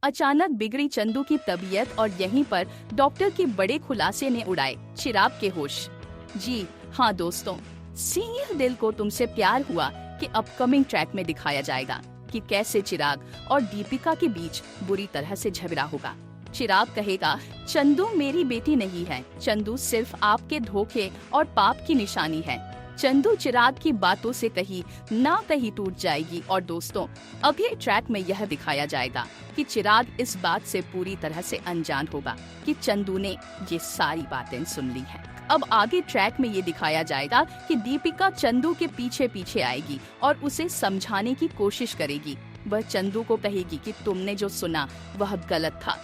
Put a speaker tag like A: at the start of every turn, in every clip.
A: अचानक बिगड़ी चंदू की तबीयत और यहीं पर डॉक्टर के बड़े खुलासे ने उड़ाए चिराग के होश। जी हाँ दोस्तों, सिंह दिल को तुमसे प्यार हुआ कि अपकमिंग ट्रैक में दिखाया जाएगा कि कैसे चिराग और दीपिका के बीच बुरी तरह से झगड़ा होगा। चिराग कहेगा, चंदू मेरी बेटी नहीं है, चंदू सिर्फ आपके धोखे और पाप की निशानी है। चंदू चिराग की बातों से कहीं ना कहीं टूट जाएगी। और दोस्तों, अगले ट्रैक में यह दिखाया जाएगा कि चिराग इस बात से पूरी तरह से अनजान होगा कि चंदू ने ये सारी बातें सुन ली हैं। अब आगे ट्रैक में ये दिखाया जाएगा कि दीपिका चंदू के पीछे पीछे आएगी और उसे समझाने की कोशिश करेगी। वह चंदू को कहेगी कि तुमने जो सुना वह गलत था,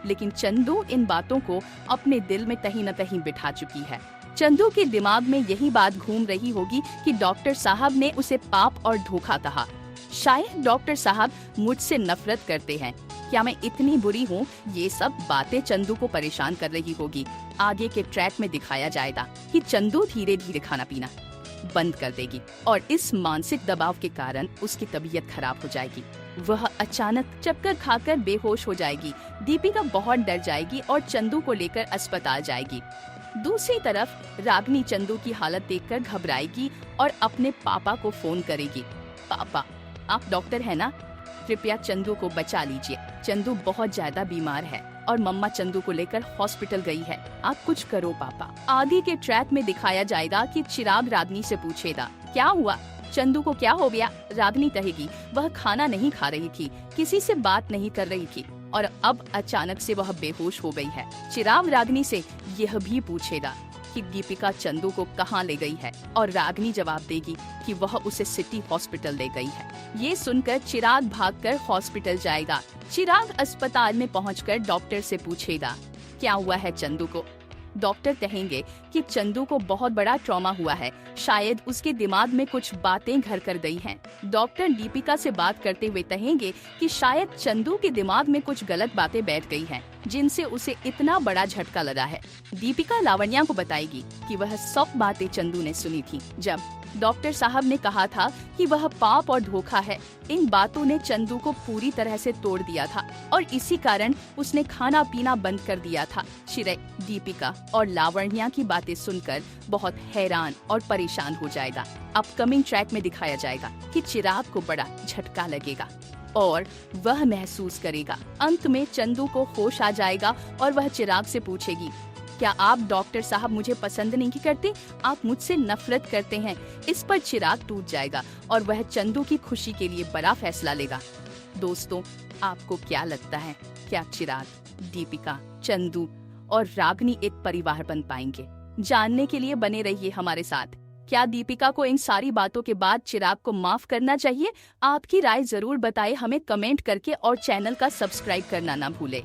A: लेकिन चंदू इन बातों को अपने दिल में कहीं न कहीं बिठा चुकी है। चंदू के दिमाग में यही बात घूम रही होगी कि डॉक्टर साहब ने उसे पाप और धोखा कहा। शायद डॉक्टर साहब मुझसे नफरत करते हैं, क्या मैं इतनी बुरी हूँ? ये सब बातें चंदू को परेशान कर रही होगी। आगे के ट्रैक में दिखाया जाएगा कि चंदू धीरे धीरे खाना पीना बंद कर देगी और इस मानसिक दबाव के कारण उसकी तबीयत खराब हो जाएगी। वह अचानक चक्कर खाकर बेहोश हो जाएगी। दीपिका बहुत डर जाएगी और चंदू को लेकर अस्पताल जाएगी। दूसरी तरफ रागनी चंदू की हालत देखकर घबराएगी और अपने पापा को फोन करेगी। पापा, आप डॉक्टर हैं ना? कृपया चंदू को बचा लीजिए। चंदू बहुत ज्यादा बीमार है और मम्मा चंदू को लेकर हॉस्पिटल गई है। आप कुछ करो पापा। आगे के ट्रैक में दिखाया जाएगा कि चिराग रागनी से पूछेगा, क्या हुआ? चंदू को क्या हो गया? रागनी कहेगी, वह खाना नहीं खा रही थी, किसी से बात नहीं कर रही थी और अब अचानक से वह बेहोश हो गई है। चिराग रागनी से यह भी पूछेगा कि दीपिका चंदू को कहाँ ले गई है और रागनी जवाब देगी कि वह उसे सिटी हॉस्पिटल ले गई है। ये सुनकर चिराग भागकर हॉस्पिटल जाएगा। चिराग अस्पताल में पहुंचकर डॉक्टर से पूछेगा, क्या हुआ है चंदू को? डॉक्टर कहेंगे कि चंदू को बहुत बड़ा ट्रॉमा हुआ है, शायद उसके दिमाग में कुछ बातें घर कर गई हैं। डॉक्टर दीपिका से बात करते हुए कहेंगे कि शायद चंदू के दिमाग में कुछ गलत बातें बैठ गई हैं, जिनसे उसे इतना बड़ा झटका लगा है। दीपिका लावण्या को बताएगी कि वह सब बातें चंदू ने सुनी थी जब डॉक्टर साहब ने कहा था कि वह पाप और धोखा है। इन बातों ने चंदू को पूरी तरह से तोड़ दिया था और इसी कारण उसने खाना पीना बंद कर दिया था। चिराग दीपिका और लावण्या की बातें सुनकर बहुत हैरान और परेशान हो जाएगा। अपकमिंग ट्रैक में दिखाया जाएगा कि चिराग को बड़ा झटका लगेगा और वह महसूस करेगा। अंत में चंदू को होश आ जाएगा और वह चिराग से पूछेगी, क्या आप डॉक्टर साहब मुझे पसंद नहीं करते? आप मुझसे नफरत करते हैं। इस पर चिराग टूट जाएगा और वह चंदू की खुशी के लिए बड़ा फैसला लेगा। दोस्तों, आपको क्या लगता है, क्या चिराग, दीपिका, चंदू और रागनी एक परिवार बन पाएंगे? जानने के लिए बने रहिए हमारे साथ। क्या दीपिका को इन सारी बातों के बाद चिराग को माफ करना चाहिए? आपकी राय जरूर बताएं हमें कमेंट करके और चैनल का सब्सक्राइब करना ना भूले।